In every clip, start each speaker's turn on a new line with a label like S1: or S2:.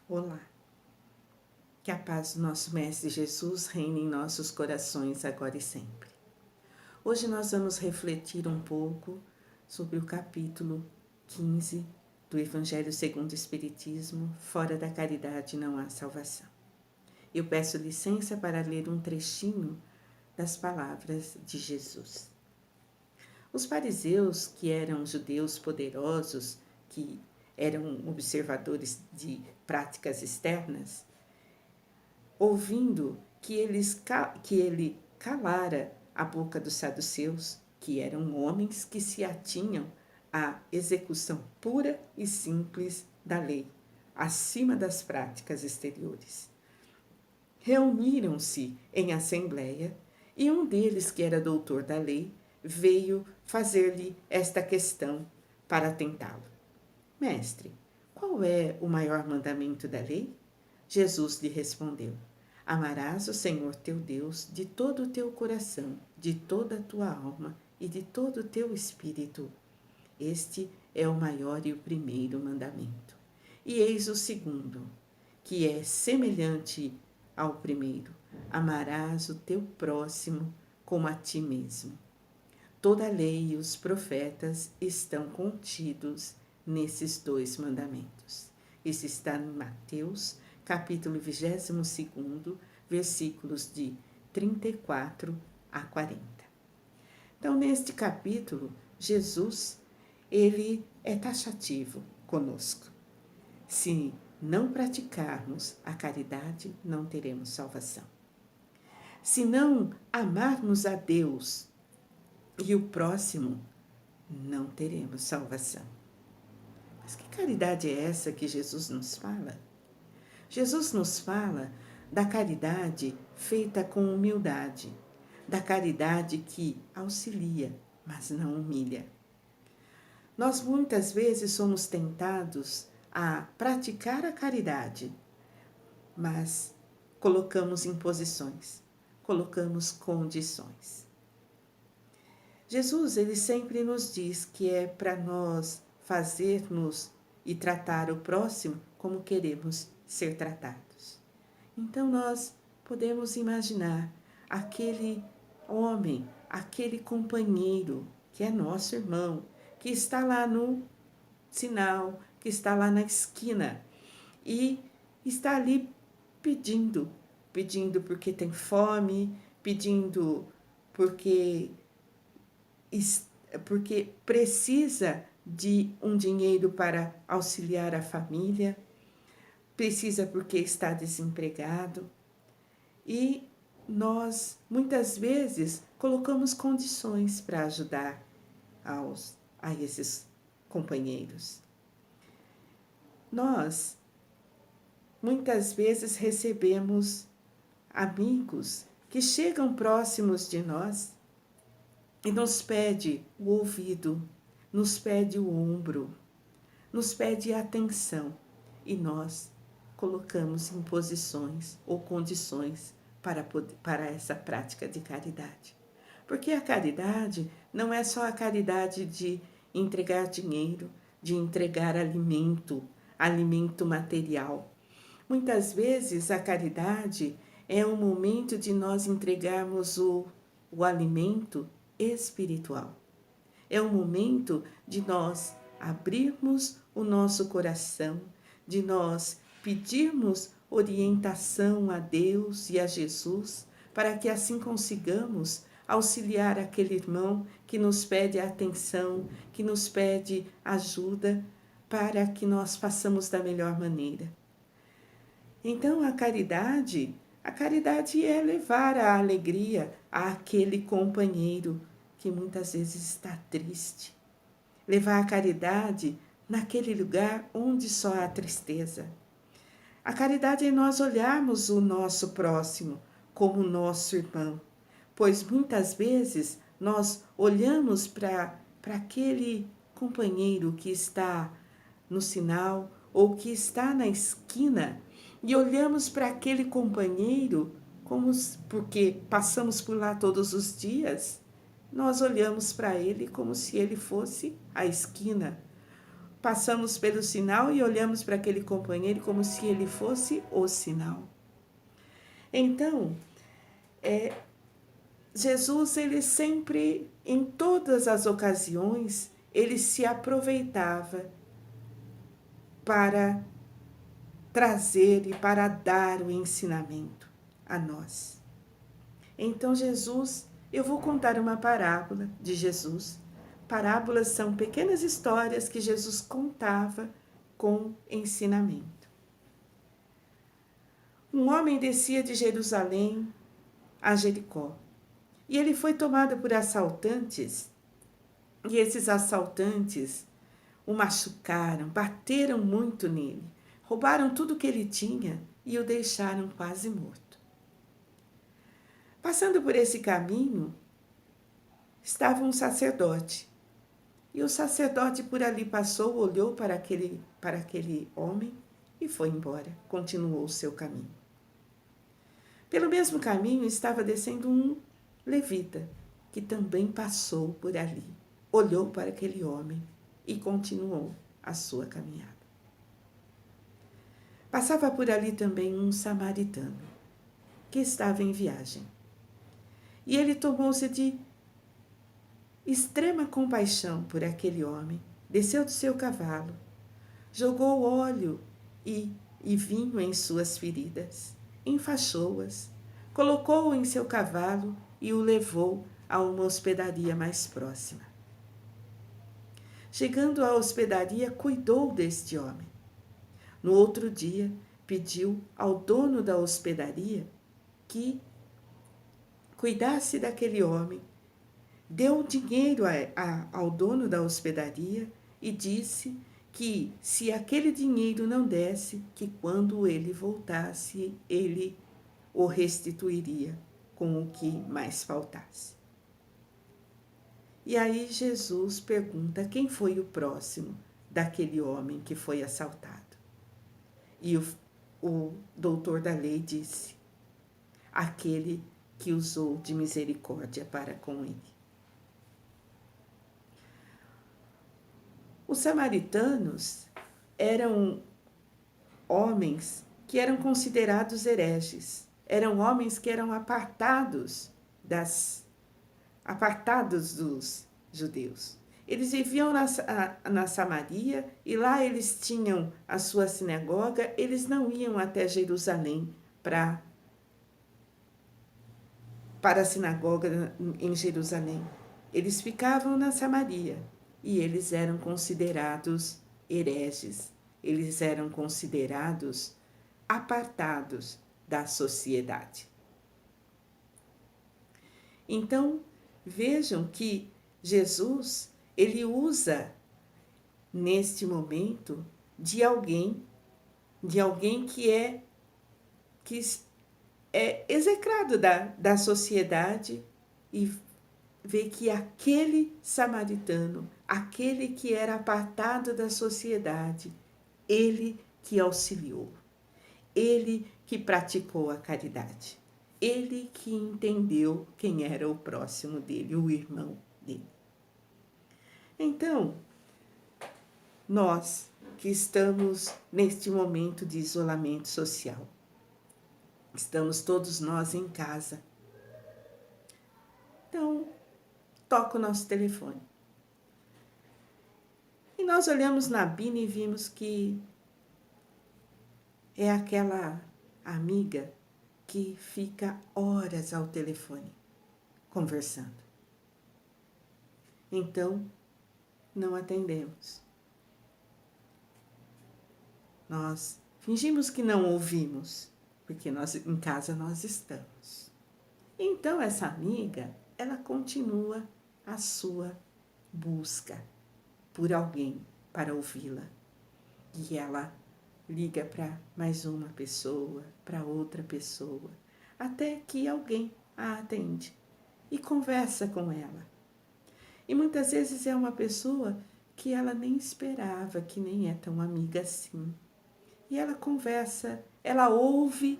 S1: Olá, que a paz do nosso Mestre Jesus reine em nossos corações agora e sempre. Hoje nós vamos refletir um pouco sobre o capítulo 15 do Evangelho segundo o Espiritismo, fora da caridade não há salvação. Eu peço licença para ler um trechinho das palavras de Jesus. Os fariseus, que eram judeus poderosos, que eram observadores de práticas externas, ouvindo que ele calara a boca dos saduceus, que eram homens que se atinham à execução pura e simples da lei, acima das práticas exteriores. Reuniram-se em assembleia e um deles, que era doutor da lei, veio fazer-lhe esta questão para tentá-lo. Mestre, qual é o maior mandamento da lei? Jesus lhe respondeu: Amarás o Senhor teu Deus de todo o teu coração, de toda a tua alma e de todo o teu espírito. Este é o maior e o primeiro mandamento. E eis o segundo, que é semelhante ao primeiro: amarás o teu próximo como a ti mesmo. Toda a lei e os profetas estão contidos nesses dois mandamentos. Isso está em Mateus, capítulo 22, versículos de 34 a 40. Então, neste capítulo, Jesus, ele é taxativo conosco. Se não praticarmos a caridade, não teremos salvação. Se não amarmos a Deus e o próximo, não teremos salvação. Mas que caridade é essa que Jesus nos fala? Jesus nos fala da caridade feita com humildade, da caridade que auxilia, mas não humilha. Nós muitas vezes somos tentados a praticar a caridade, mas colocamos imposições, colocamos condições. Jesus, ele sempre nos diz que é para nós fazermos e tratar o próximo como queremos ser tratados. Então nós podemos imaginar aquele homem, aquele companheiro que é nosso irmão, que está lá no sinal, que está lá na esquina e está ali pedindo porque tem fome, pedindo porque precisa de um dinheiro para auxiliar a família, precisa porque está desempregado. E nós, muitas vezes, colocamos condições para ajudar a esses companheiros. Nós, muitas vezes, recebemos amigos que chegam próximos de nós e nos pede o ouvido, nos pede o ombro, nos pede atenção e nós colocamos imposições ou condições para essa prática de caridade. Porque a caridade não é só a caridade de entregar dinheiro, de entregar alimento material. Muitas vezes a caridade é um momento de nós entregarmos o alimento espiritual. É o momento de nós abrirmos o nosso coração, de nós pedirmos orientação a Deus e a Jesus, para que assim consigamos auxiliar aquele irmão que nos pede atenção, que nos pede ajuda, para que nós façamos da melhor maneira. Então a caridade é levar a alegria àquele companheiro que muitas vezes está triste. Levar a caridade naquele lugar onde só há tristeza. A caridade é nós olharmos o nosso próximo como nosso irmão, pois muitas vezes nós olhamos para aquele companheiro que está no sinal ou que está na esquina e olhamos para aquele companheiro porque passamos por lá todos os dias, nós olhamos para ele como se ele fosse a esquina. passamos pelo sinal e olhamos para aquele companheiro como se ele fosse o sinal. Então, Jesus, ele sempre, em todas as ocasiões, ele se aproveitava para trazer e para dar o ensinamento a nós. Então, Jesus, eu vou contar uma parábola de Jesus. Parábolas são pequenas histórias que Jesus contava com ensinamento. Um homem descia de Jerusalém a Jericó, e ele foi tomado por assaltantes, e esses assaltantes o machucaram, bateram muito nele, roubaram tudo que ele tinha e o deixaram quase morto. Passando por esse caminho, estava um sacerdote, e o sacerdote por ali passou, olhou para aquele homem e foi embora, continuou o seu caminho. Pelo mesmo caminho estava descendo um levita, que também passou por ali, olhou para aquele homem e continuou a sua caminhada. Passava por ali também um samaritano, que estava em viagem. E ele tomou-se de extrema compaixão por aquele homem, desceu do seu cavalo, jogou óleo e vinho em suas feridas, enfaixou-as, colocou-o em seu cavalo e o levou a uma hospedaria mais próxima. Chegando à hospedaria, cuidou deste homem. No outro dia, pediu ao dono da hospedaria que cuidasse daquele homem, deu dinheiro ao dono da hospedaria e disse que se aquele dinheiro não desse, que quando ele voltasse, ele o restituiria com o que mais faltasse. E aí Jesus pergunta quem foi o próximo daquele homem que foi assaltado. E o doutor da lei disse, aquele que usou de misericórdia para com ele. Os samaritanos eram homens que eram considerados hereges, eram homens que eram apartados dos judeus. Eles viviam na Samaria e lá eles tinham a sua sinagoga, eles não iam até Jerusalém para a sinagoga em Jerusalém. Eles ficavam na Samaria e eles eram considerados hereges, eles eram considerados apartados da sociedade. Então, vejam que Jesus, ele usa neste momento de alguém que é execrado da sociedade e vê que aquele samaritano, aquele que era apartado da sociedade, ele que auxiliou, ele que praticou a caridade, ele que entendeu quem era o próximo dele, o irmão dele. Então, nós que estamos neste momento de isolamento social, estamos todos nós em casa. Então, toca o nosso telefone. E nós olhamos na Bina e vimos que é aquela amiga que fica horas ao telefone, conversando. Então, não atendemos. Nós fingimos que não ouvimos, porque em casa nós estamos. Então, essa amiga, ela continua a sua busca por alguém para ouvi-la. E ela liga para mais uma pessoa, para outra pessoa, até que alguém a atende e conversa com ela. E muitas vezes é uma pessoa que ela nem esperava, que nem é tão amiga assim. E ela conversa, ela ouve.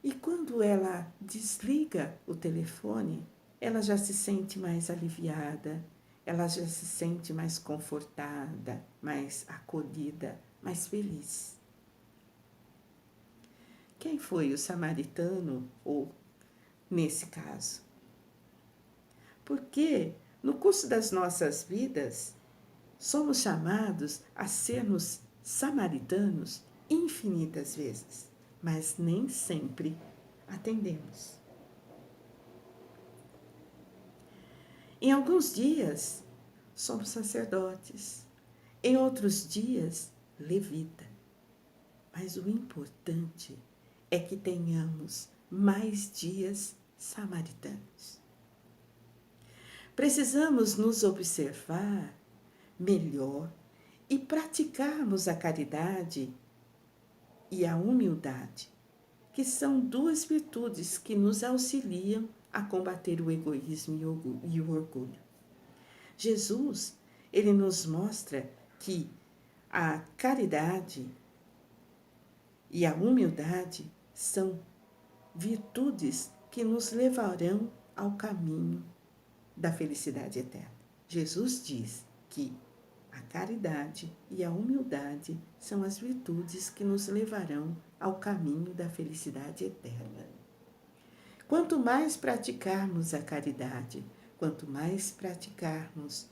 S1: E quando ela desliga o telefone, ela já se sente mais aliviada, ela já se sente mais confortada, mais acolhida, mais feliz. Quem foi o samaritano, ou nesse caso? Porque no curso das nossas vidas, somos chamados a sermos samaritanos infinitas vezes, mas nem sempre atendemos. Em alguns dias, somos sacerdotes, em outros dias, levita. Mas o importante é que tenhamos mais dias samaritanos. Precisamos nos observar melhor e praticarmos a caridade e a humildade, que são duas virtudes que nos auxiliam a combater o egoísmo e o orgulho. Jesus, ele nos mostra que a caridade e a humildade são virtudes que nos levarão ao caminho da felicidade eterna. Jesus diz que a caridade e a humildade são as virtudes que nos levarão ao caminho da felicidade eterna. Quanto mais praticarmos a caridade, quanto mais praticarmos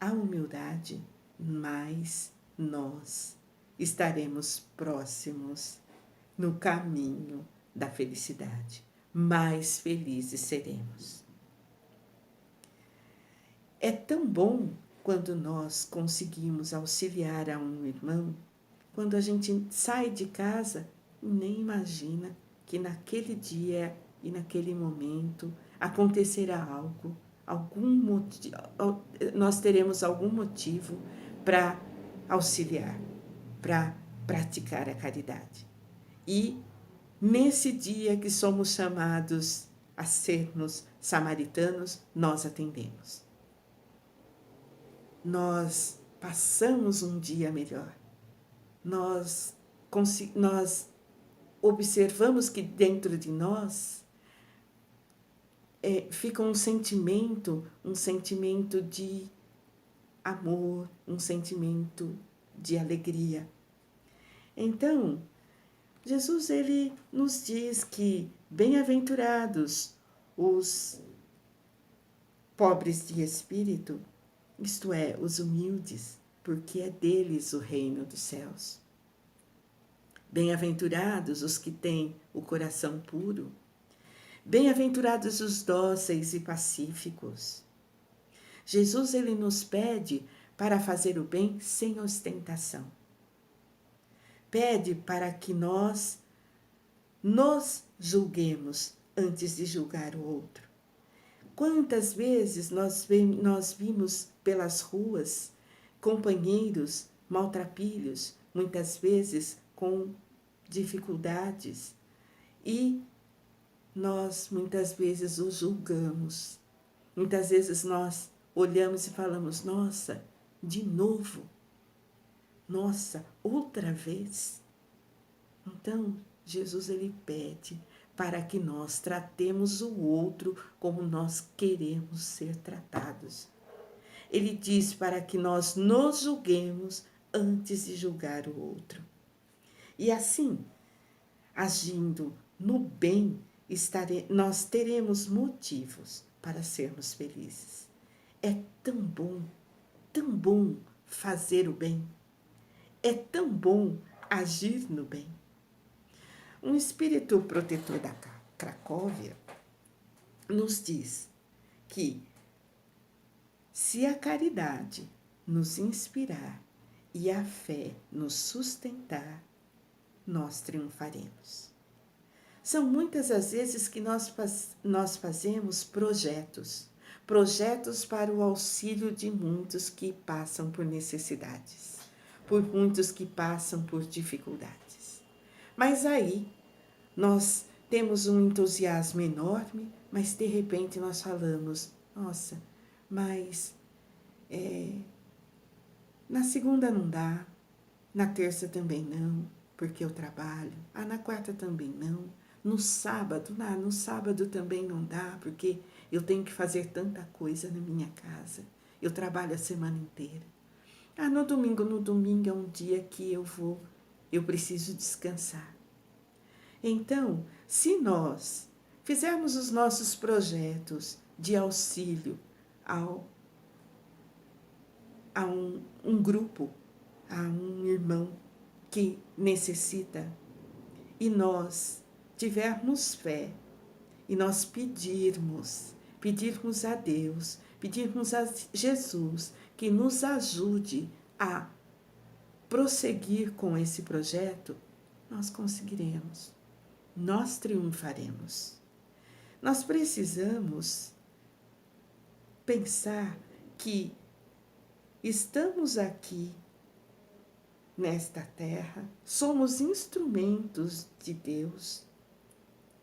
S1: a humildade, mais nós estaremos próximos no caminho da felicidade. Mais felizes seremos. É tão bom quando nós conseguimos auxiliar a um irmão, quando a gente sai de casa e nem imagina que naquele dia e naquele momento acontecerá algo, nós teremos algum motivo para auxiliar, para praticar a caridade. E nesse dia que somos chamados a sermos samaritanos, nós atendemos. Nós passamos um dia melhor. Nós observamos que dentro de nós fica um sentimento de amor, um sentimento de alegria. Então, Jesus, ele nos diz que bem-aventurados os pobres de espírito, isto é, os humildes, porque é deles o reino dos céus. Bem-aventurados os que têm o coração puro. Bem-aventurados os dóceis e pacíficos. Jesus, ele nos pede para fazer o bem sem ostentação. Pede para que nós nos julguemos antes de julgar o outro. Quantas vezes nós vimos pelas ruas companheiros maltrapilhos, muitas vezes com dificuldades, e nós muitas vezes os julgamos. Muitas vezes nós olhamos e falamos, nossa, de novo, nossa, outra vez. Então, Jesus, ele pede para que nós tratemos o outro como nós queremos ser tratados. Ele diz para que nós nos julguemos antes de julgar o outro. E assim, agindo no bem, nós teremos motivos para sermos felizes. É tão bom fazer o bem. É tão bom agir no bem. Um espírito protetor da Cracóvia nos diz que se a caridade nos inspirar e a fé nos sustentar, nós triunfaremos. São muitas as vezes que nós fazemos projetos para o auxílio de muitos que passam por necessidades, por muitos que passam por dificuldades. Mas aí nós temos um entusiasmo enorme, mas de repente nós falamos, nossa, mas na segunda não dá, na terça também não, porque eu trabalho, na quarta também não, No sábado também não dá, porque eu tenho que fazer tanta coisa na minha casa. Eu trabalho a semana inteira. No domingo é um dia que eu preciso descansar. Então, se nós fizermos os nossos projetos de auxílio a um grupo, a um irmão que necessita, e nós tivermos fé, e nós pedirmos a Deus, pedirmos a Jesus que nos ajude a prosseguir com esse projeto, nós conseguiremos, nós triunfaremos. Nós precisamos pensar que estamos aqui nesta terra, somos instrumentos de Deus,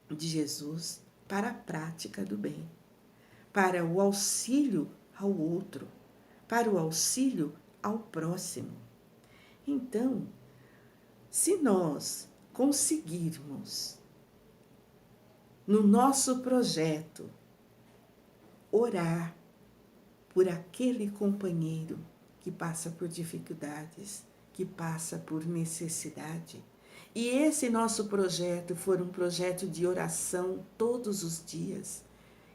S1: de Jesus, para a prática do bem, para o auxílio ao outro, para o auxílio ao próximo. Então, se nós conseguirmos, no nosso projeto, orar por aquele companheiro que passa por dificuldades, que passa por necessidade, e esse nosso projeto for um projeto de oração todos os dias,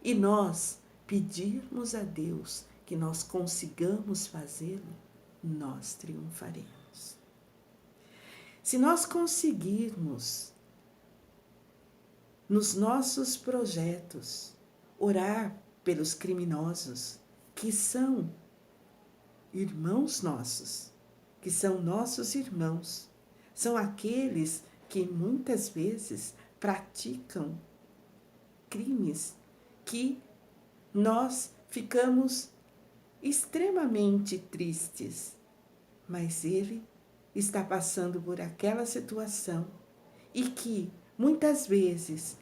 S1: e nós pedirmos a Deus que nós consigamos fazê-lo, nós triunfaremos. Se nós conseguirmos, nos nossos projetos, orar pelos criminosos, que são irmãos nossos, que são nossos irmãos, são aqueles que muitas vezes praticam crimes que nós ficamos extremamente tristes, mas ele está passando por aquela situação e que muitas vezes,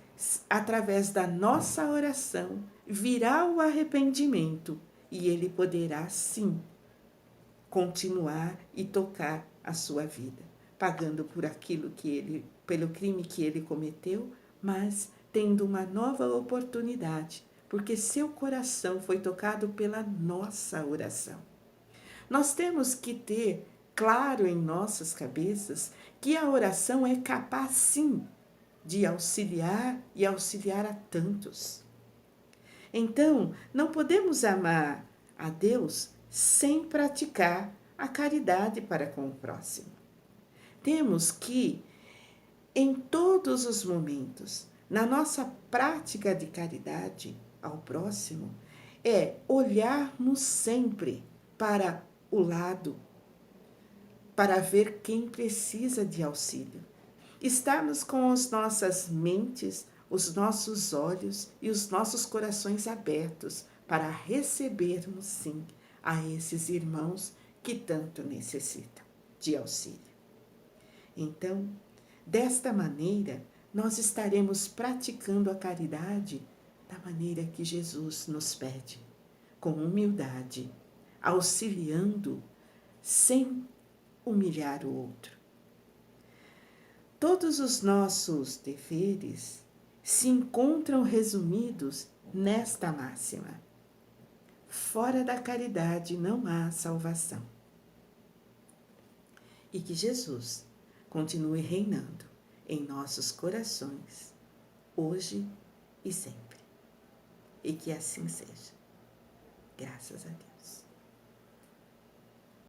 S1: através da nossa oração, virá o arrependimento e ele poderá sim continuar e tocar a sua vida, pagando por aquilo pelo crime que ele cometeu, mas tendo uma nova oportunidade, porque seu coração foi tocado pela nossa oração. Nós temos que ter claro em nossas cabeças que a oração é capaz sim de auxiliar e auxiliar a tantos. Então, não podemos amar a Deus sem praticar a caridade para com o próximo. Temos que, em todos os momentos, na nossa prática de caridade ao próximo, olharmos sempre para o lado, para ver quem precisa de auxílio. Estarmos com as nossas mentes, os nossos olhos e os nossos corações abertos para recebermos, sim, a esses irmãos que tanto necessitam de auxílio. Então, desta maneira, nós estaremos praticando a caridade da maneira que Jesus nos pede, com humildade, auxiliando sem humilhar o outro. Todos os nossos deveres se encontram resumidos nesta máxima: fora da caridade não há salvação. E que Jesus continue reinando em nossos corações, hoje e sempre. E que assim seja. Graças a Deus.